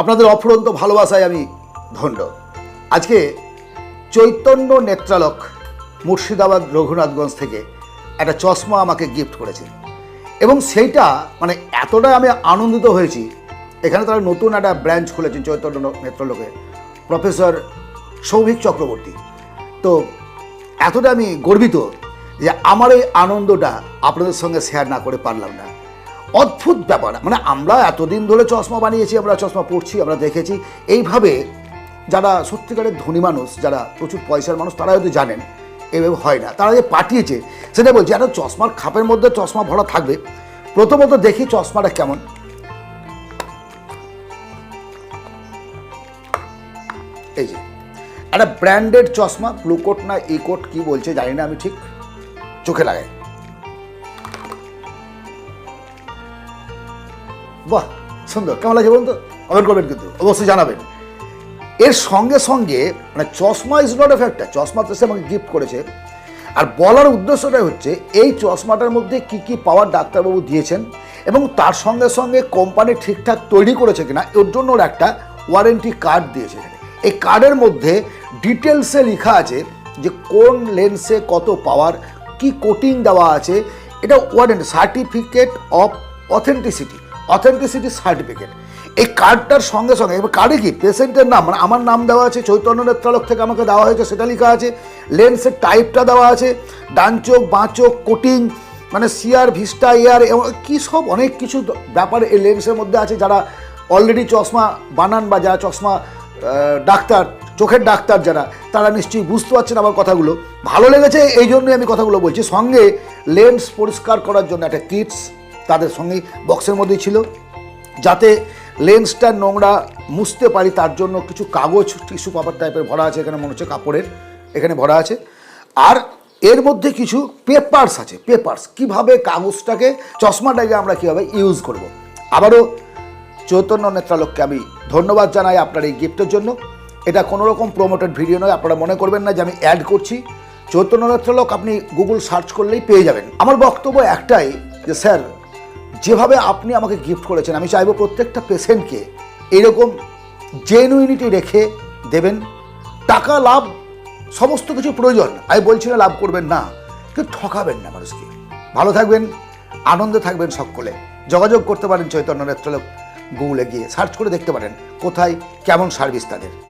আপনাদের অফুরন্ত ভালোবাসায় আমি ধন্য। আজকে চৈতন্য নেত্রালক মুর্শিদাবাদ রঘুনাথগঞ্জ থেকে একটা চশমা আমাকে গিফট করেছে এবং সেইটা মানে এতটাই আমি আনন্দিত হয়েছি। এখানে তারা নতুন একটা ব্রাঞ্চ খুলেছেন চৈতন্য নেত্রালকে, প্রফেসর সৌভিক চক্রবর্তী। তো এতটা আমি গর্বিত যে আমার এই আনন্দটা আপনাদের সঙ্গে শেয়ার না করে পারলাম না। অদ্ভুত ব্যাপার, মানে আমরা এতদিন ধরে চশমা বানিয়েছি, আমরা চশমা পড়ছি, আমরা দেখেছি। এইভাবে যারা সত্যিকারের ধনী মানুষ, যারা প্রচুর পয়সার মানুষ, তারা হয়তো জানেন এভাবে হয় না। তারা যে পাঠিয়েছে সেটা বলছি, একটা চশমার খাপের মধ্যে চশমা ভরা থাকবে। প্রথমত দেখি চশমাটা কেমন। এই যে একটা ব্র্যান্ডেড চশমা, ব্লুকোট না ইকোট কি বলছে জানি না, আমি ঠিক চোখে লাগাই। বাহ, সুন্দর। কেমন লাগছে বলুন তো? কমেন্ট করবেন, কিন্তু অবশ্যই জানাবেন। এর সঙ্গে সঙ্গে মানে চশমা ইজ নট এ ফ্যাক্টর, চশমা তো সে আমাকে গিফট করেছে। আর বলার উদ্দেশ্যটাই হচ্ছে এই চশমাটার মধ্যে কি কি পাওয়ার ডাক্তারবাবু দিয়েছেন এবং তার সঙ্গে সঙ্গে কোম্পানি ঠিকঠাক তৈরি করেছে কিনা, এর জন্য ওর একটা ওয়ারেন্টি কার্ড দিয়েছে। এই কার্ডের মধ্যে ডিটেলসে লেখা আছে যে কোন লেন্সে কত পাওয়ার, কি কোটিং দেওয়া আছে। এটা warranty certificate of authenticity certificate. এই কার্ডটার সঙ্গে সঙ্গে এবার কার্ডে কি পেশেন্টের নাম, মানে আমার নাম দেওয়া আছে, চৈতন্য নেত্রালক থেকে আমাকে দেওয়া হয়েছে সেটা লেখা আছে, লেন্সের টাইপটা দেওয়া আছে, ডান চোখ বাঁ চোখ, কোটিং মানে সিআর ভিস্টা এয়ার, কী সব অনেক কিছু ব্যাপার এই লেন্সের মধ্যে আছে। যারা অলরেডি চশমা বানান বা যারা চশমা ডাক্তার, চোখের ডাক্তার যারা, তারা নিশ্চয়ই বুঝতে পারছেন আমার কথাগুলো। ভালো লেগেছে এই জন্যই আমি কথাগুলো বলছি। সঙ্গে লেন্স পরিষ্কার করার জন্য একটা কিটস তাদের সঙ্গে বক্সের মধ্যেই ছিল, যাতে লেন্সটা নোংরা মুছতে পারি তার জন্য কিছু কাগজ টিস্যু পেপার টাইপের ভরা আছে, এখানে মনে হচ্ছে কাপড়ের এখানে ভরা আছে। আর এর মধ্যে কিছু পেপারস আছে, পেপারস কীভাবে কাগজটাকে চশমাটাকে আমরা কীভাবে ইউজ করব। আবারও চৈতন্য নেত্রালককে আমি ধন্যবাদ জানাই আপনার এই গিফটের জন্য। এটা কোনো রকম প্রমোটেড ভিডিও নয়, আপনারা মনে করবেন না যে আমি অ্যাড করছি। চৈতন্য নেত্রালক আপনি গুগল সার্চ করলেই পেয়ে যাবেন। আমার বক্তব্য একটাই যে স্যার, যেভাবে আপনি আমাকে গিফট করেছেন, আমি চাইবো প্রত্যেকটা পেশেন্টকে এইরকম জেনুইনিটি রেখে দেবেন। টাকা লাভ সমস্ত কিছু প্রয়োজন, আমি বলছি না লাভ করবেন না, কিন্তু ঠকাবেন না মানুষকে। ভালো থাকবেন, আনন্দে থাকবেন সকলে। যোগাযোগ করতে পারেন চৈতন্য নেত্রালক, গুগলে গিয়ে সার্চ করে দেখতে পারেন কোথায় কেমন সার্ভিস তাদের।